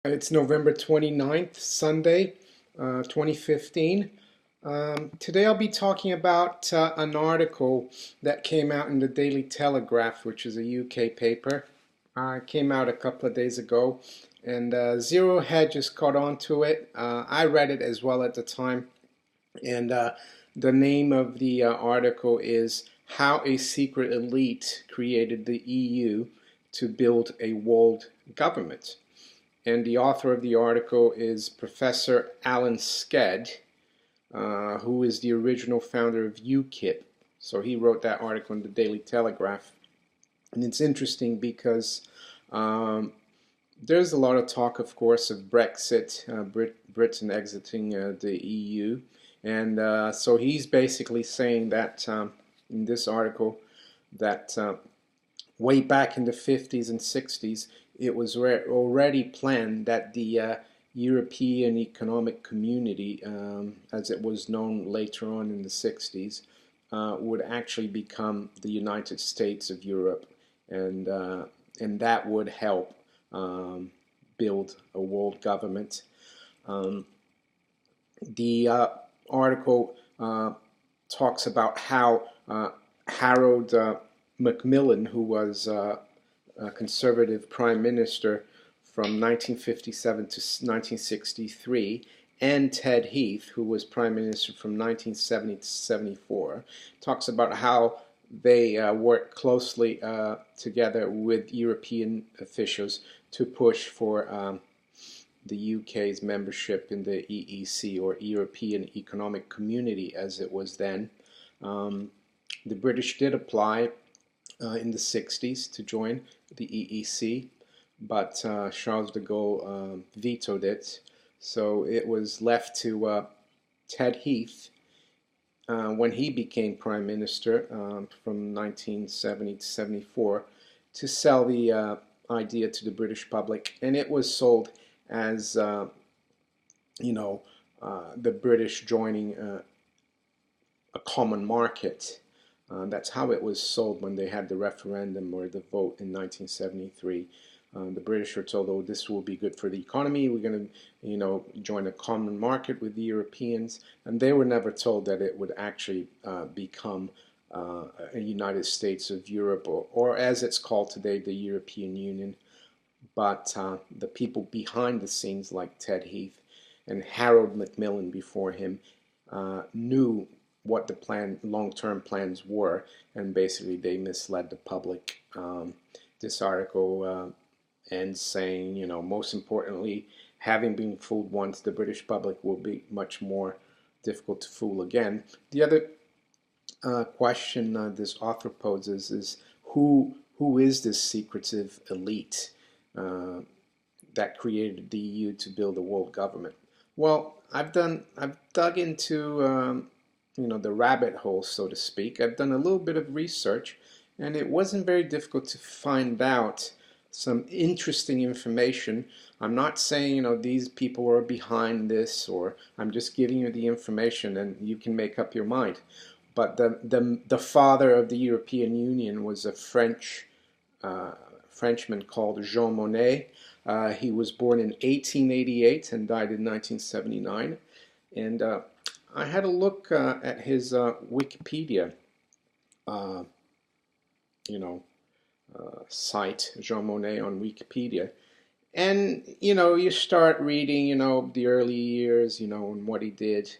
It's November 29th, Sunday, 2015. Today I'll be talking about an article that came out in the Daily Telegraph, which is a UK paper. It came out a couple of days ago, and Zero had just caught on to it. I read it as well at the time, and the name of the article is How a Secret Elite Created the EU to Build a World Government. And the author of the article is Professor Alan Sked, who is the original founder of UKIP. So he wrote that article in the Daily Telegraph. And it's interesting because there's a lot of talk, of course, of Brexit, Britain exiting the EU. And so he's basically saying that in this article that way back in the 50s and 60s, it was already planned that the European Economic Community, as it was known later on in the 60s, would actually become the United States of Europe, and that would help build a world government. The article talks about how Harold Macmillan, who was a Conservative Prime Minister from 1957 to 1963, and Ted Heath, who was Prime Minister from 1970 to 74, talks about how they worked closely together with European officials to push for the UK's membership in the EEC, or European Economic Community as it was then. The British did apply in the 60s to join the EEC, but Charles de Gaulle vetoed it. So it was left to Ted Heath when he became Prime Minister from 1970 to 74 to sell the idea to the British public, and it was sold as the British joining a common market. That's how it was sold when they had the referendum or the vote in 1973. The British were told, "Oh, this will be good for the economy. We're going to, join a common market with the Europeans," and they were never told that it would actually become a United States of Europe, or as it's called today, the European Union. But the people behind the scenes, like Ted Heath and Harold Macmillan before him, knew what the long-term plans were, and basically they misled the public. This article ends saying, most importantly, having been fooled once, the British public will be much more difficult to fool again. The other question this author poses is who is this secretive elite that created the EU to build a world government? Well, I've dug into the rabbit hole, so to speak. I've done a little bit of research, and it wasn't very difficult to find out some interesting information. I'm not saying, these people are behind this, or I'm just giving you the information and you can make up your mind. But the father of the European Union was a Frenchman called Jean Monnet. He was born in 1888 and died in 1979. And I had a look at his Wikipedia, site, Jean Monnet on Wikipedia. And, you start reading, the early years, and what he did.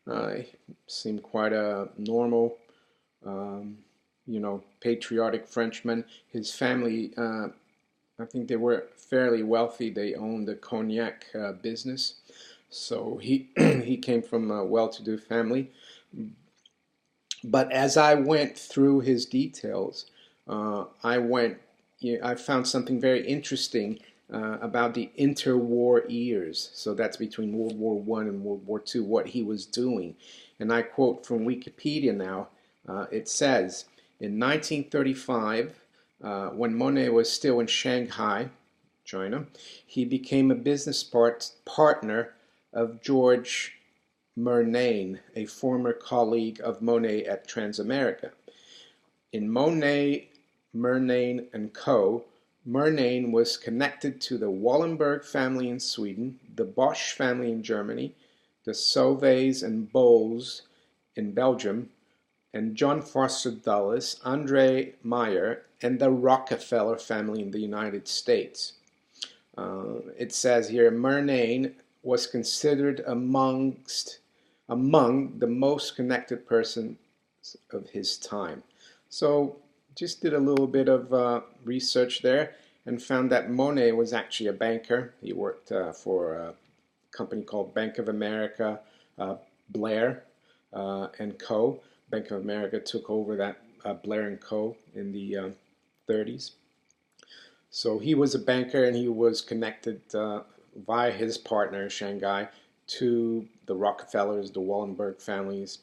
He seemed quite a normal, patriotic Frenchman. His family, I think they were fairly wealthy. They owned a cognac business. So he he came from a well-to-do family. But as I went through his details, I found something very interesting about the interwar years. So that's between World War I and World War II, what he was doing. And I quote from Wikipedia now. It says, in 1935, when Monnet was still in Shanghai, China, he became a business partner of George Murnane, a former colleague of Monnet at Transamerica. In Monnet, Murnane and Co., Murnane was connected to the Wallenberg family in Sweden, the Bosch family in Germany, the Sauvays and Bowles in Belgium, and John Foster Dulles, Andre Meyer, and the Rockefeller family in the United States. It says here, Murnane was considered among the most connected persons of his time. So just did a little bit of research there and found that Monnet was actually a banker. He worked for a company called Bank of America, Blair and Co. Bank of America took over that Blair and Co. in the 30s. So he was a banker, and he was connected via his partner in Shanghai to the Rockefellers, the Wallenberg families.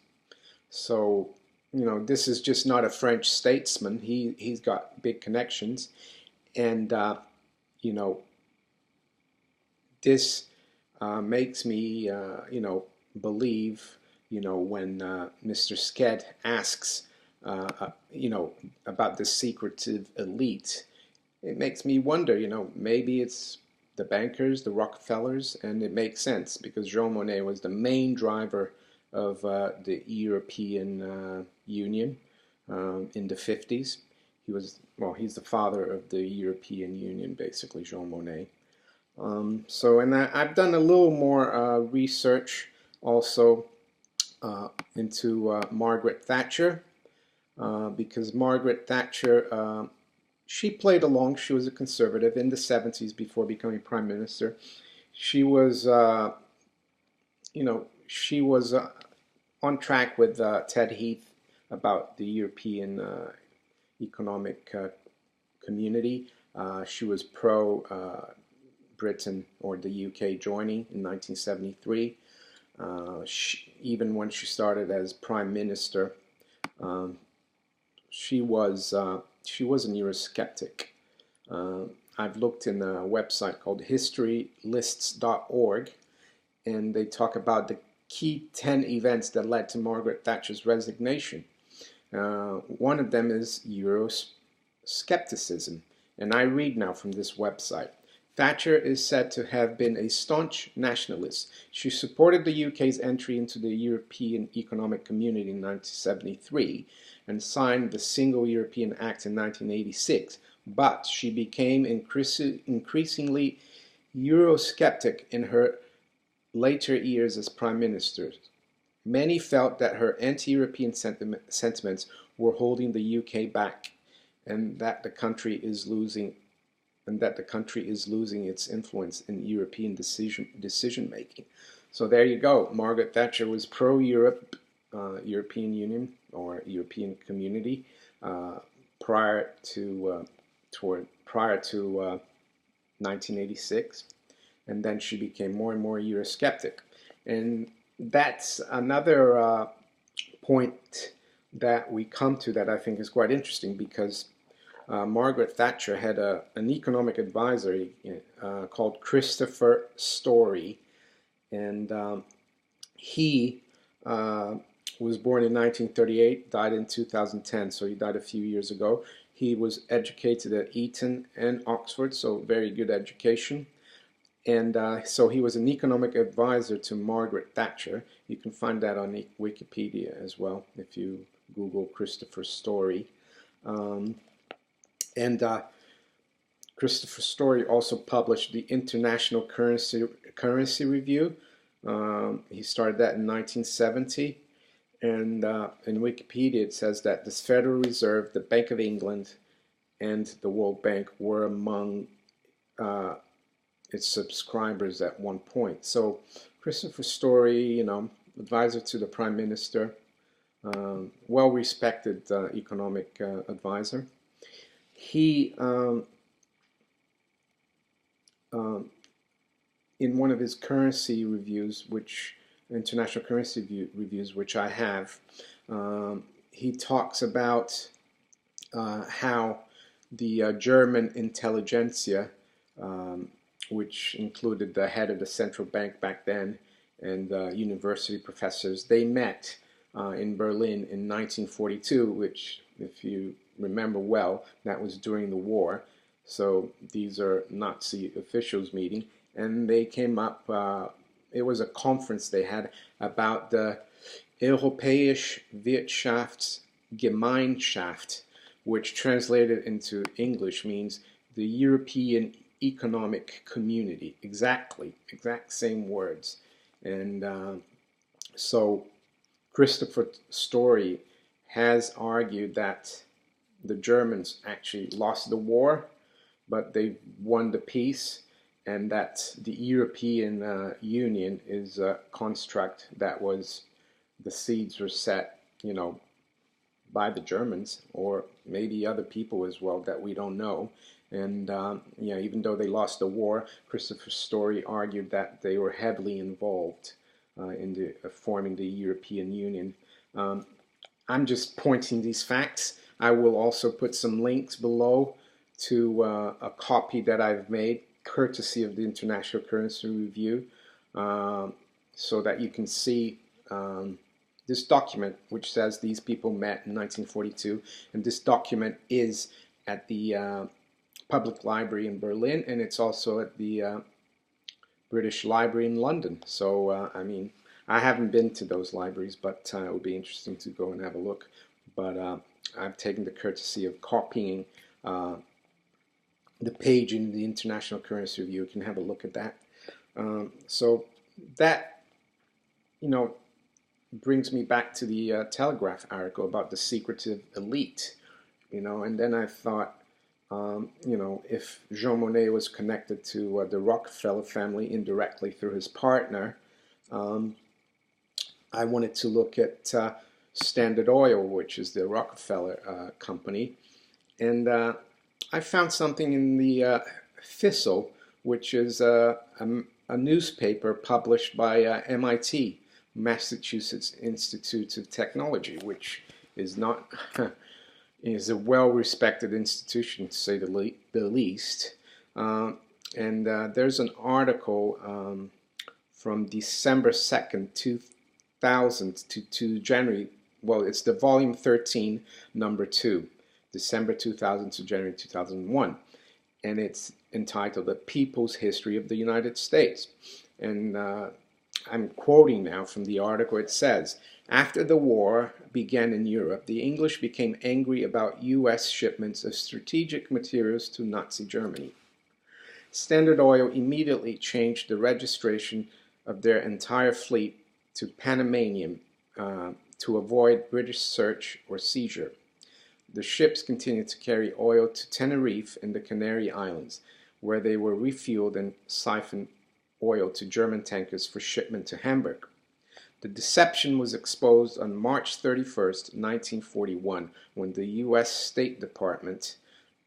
So, you know, this is just not a French statesman. He's got big connections, and you know, this makes me you know, believe, you know, when Mr. Sked asks you know, about the secretive elite. It makes me wonder, you know, maybe it's the bankers, the Rockefellers, and it makes sense because Jean Monnet was the main driver of the European Union in the 50s. He was, well, he's the father of the European Union, basically, Jean Monnet. And I've done a little more research also into Margaret Thatcher, because Margaret Thatcher she played along. She was a conservative in the 70s before becoming prime minister. She was, you know, she was on track with Ted Heath about the European economic community. She was pro Britain or the UK joining in 1973. Even when she started as prime minister, she was an Eurosceptic. I've looked in a website called historylists.org, and they talk about the key 10 events that led to Margaret Thatcher's resignation. One of them is Euroscepticism, and I read now from this website. Thatcher is said to have been a staunch nationalist. She supported the UK's entry into the European Economic Community in 1973 and signed the Single European Act in 1986, but she became increasingly Eurosceptic in her later years as Prime Minister. Many felt that her anti-European sentiments were holding the UK back, and that the country is losing its influence in European decision making. So there you go. Margaret Thatcher was pro-Europe, European Union or European Community prior to 1986, and then she became more and more Eurosceptic. And that's another point that we come to that I think is quite interesting, because Margaret Thatcher had an economic advisor called Christopher Story, and he was born in 1938, died in 2010, so he died a few years ago. He was educated at Eton and Oxford, so very good education. And so he was an economic advisor to Margaret Thatcher. You can find that on Wikipedia as well if you Google Christopher Story. Christopher Story also published the International Currency Review. He started that in 1970. And in Wikipedia it says that the Federal Reserve, the Bank of England, and the World Bank were among its subscribers at one point. So Christopher Story, you know, advisor to the Prime Minister, well-respected economic advisor. He, in one of his currency reviews, international currency reviews, which I have, he talks about how the German Intelligentsia, which included the head of the central bank back then and university professors, they met in Berlin in 1942, which, if you remember well, that was during the war. So these are Nazi officials meeting, and they came up, it was a conference they had about the Europäische Wirtschaftsgemeinschaft, which translated into English means the European Economic Community. Exact same words. And so Christopher Story has argued that the Germans actually lost the war, but they won the peace, and that the European Union is a construct that was, the seeds were set, by the Germans, or maybe other people as well that we don't know. And even though they lost the war, Christopher Story argued that they were heavily involved in forming the European Union. I'm just pointing these facts. I will also put some links below to a copy that I've made, courtesy of the International Currency Review, so that you can see this document, which says these people met in 1942, and this document is at the Public Library in Berlin, and it's also at the British Library in London. So, I mean, I haven't been to those libraries, but it would be interesting to go and have a look. But I've taken the courtesy of copying the page in the International Currency Review. You can have a look at that. So that, brings me back to the Telegraph article about the secretive elite, and then I thought, if Jean Monnet was connected to the Rockefeller family indirectly through his partner, I wanted to look at Standard Oil, which is the Rockefeller company, and I found something in the Thistle, which is a newspaper published by MIT, Massachusetts Institute of Technology, which is not is a well-respected institution, to say the least. And there's an article from December 2nd, 2000 to January, well, it's the volume 13, number 2, December 2000 to January 2001. And it's entitled The People's History of the United States. And I'm quoting now from the article. It says, after the war began in Europe, the English became angry about U.S. shipments of strategic materials to Nazi Germany. Standard Oil immediately changed the registration of their entire fleet to Panamanian to avoid British search or seizure. The ships continued to carry oil to Tenerife in the Canary Islands, where they were refueled and siphoned oil to German tankers for shipment to Hamburg. The deception was exposed on March 31st, 1941, when the U.S. State Department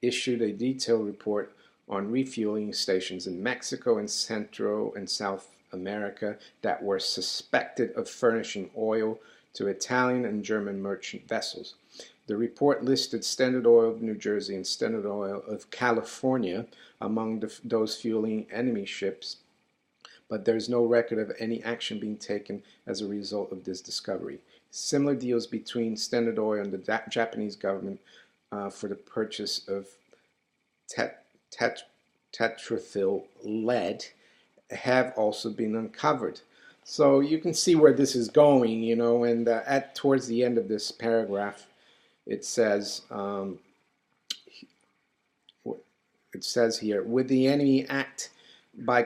issued a detailed report on refueling stations in Mexico and Central and South America that were suspected of furnishing oil to Italian and German merchant vessels. The report listed Standard Oil of New Jersey and Standard Oil of California among those fueling enemy ships, but there is no record of any action being taken as a result of this discovery. Similar deals between Standard Oil and the Japanese government for the purchase of tetrathyl lead have also been uncovered. So you can see where this is going, and towards the end of this paragraph, it says, here, would the enemy act by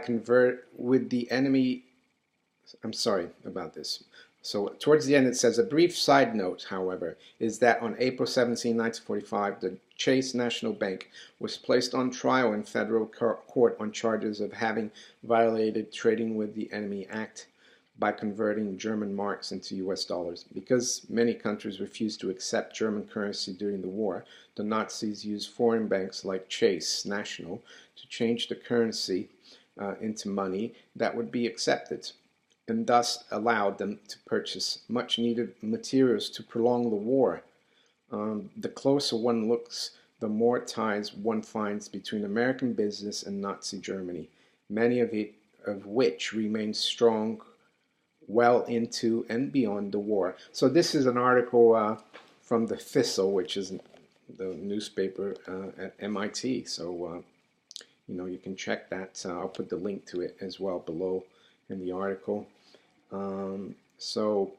I'm sorry about this. So towards the end it says, a brief side note, however, is that on April 17, 1945, the Chase National Bank was placed on trial in federal court on charges of having violated Trading with the Enemy Act by converting German marks into US dollars. Because many countries refused to accept German currency during the war, the Nazis used foreign banks like Chase National to change the currency into money that would be accepted, and thus allowed them to purchase much needed materials to prolong the war. The closer one looks, the more ties one finds between American business and Nazi Germany, many of which remain strong well into and beyond the war. So this is an article from the Thistle, which is the newspaper at MIT. So you can check that. I'll put the link to it as well below in the article. So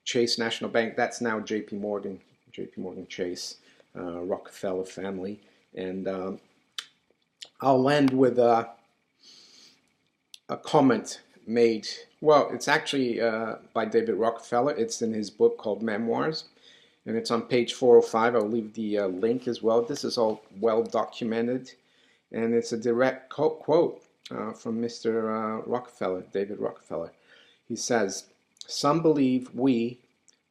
Chase National Bank, that's now JP Morgan Chase, Rockefeller family. And I'll end with a comment made, well, it's actually by David Rockefeller. It's in his book called Memoirs, and it's on page 405. I'll leave the link as well. This is all well documented, and it's a direct quote from Mr. Rockefeller, David Rockefeller. He says, "Some believe we,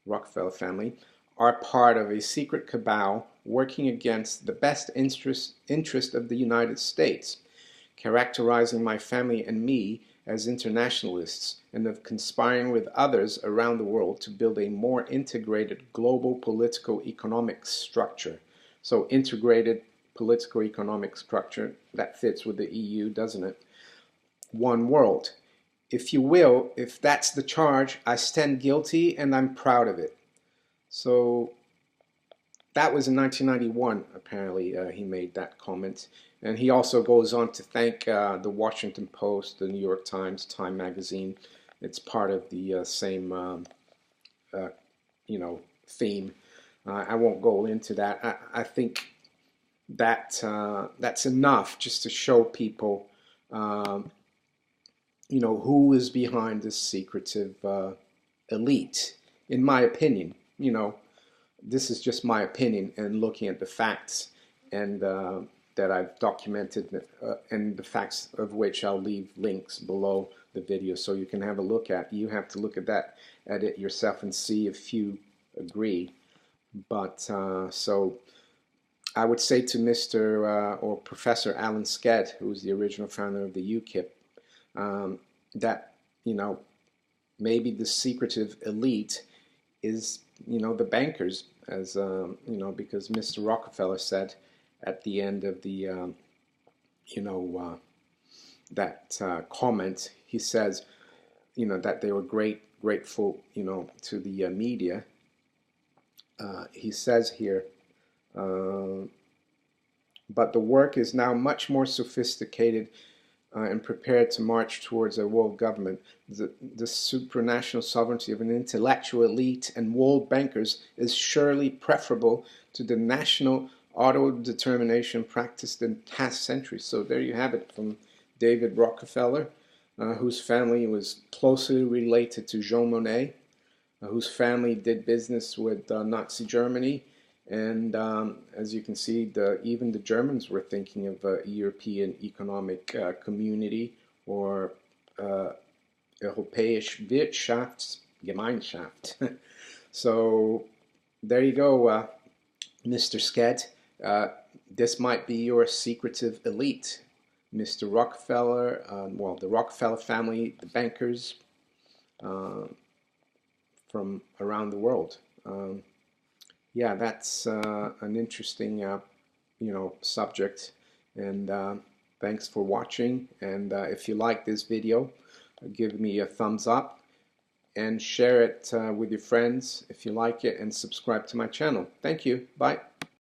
Rockefeller family, are part of a secret cabal working against the best interest of the United States, characterizing my family and me as internationalists, and of conspiring with others around the world to build a more integrated global political-economic structure." So integrated political-economic structure, that fits with the EU, doesn't it? One world. If you will, if that's the charge, I stand guilty and I'm proud of it. So that was in 1991, apparently, he made that comment. And he also goes on to thank the Washington Post, the New York Times, Time Magazine. It's part of the same, theme. I won't go into that. I think that that's enough just to show people, who is behind this secretive elite, in my opinion. This is just my opinion, and looking at the facts and that I've documented, and the facts of which I'll leave links below the video so you can have a look at. You have to look at it yourself and see if you agree. But so I would say to Mr. or Professor Alan Sked, who was the original founder of the UKIP, that maybe the secretive elite is the bankers, as because Mr. Rockefeller said at the end of the that comment, he says that they were grateful to the media. He says here, but the work is now much more sophisticated and prepared to march towards a world government. The supranational sovereignty of an intellectual elite and world bankers is surely preferable to the national auto-determination practiced in past centuries. So there you have it from David Rockefeller, whose family was closely related to Jean Monnet, whose family did business with Nazi Germany. And as you can see, even the Germans were thinking of a European Economic Community, or Europäische Wirtschaftsgemeinschaft. So there you go, Mr. Sked. This might be your secretive elite. Mr. Rockefeller, well, the Rockefeller family, the bankers from around the world. Yeah, that's an interesting, subject, and thanks for watching. And if you like this video, give me a thumbs up and share it with your friends if you like it, and subscribe to my channel. Thank you. Bye.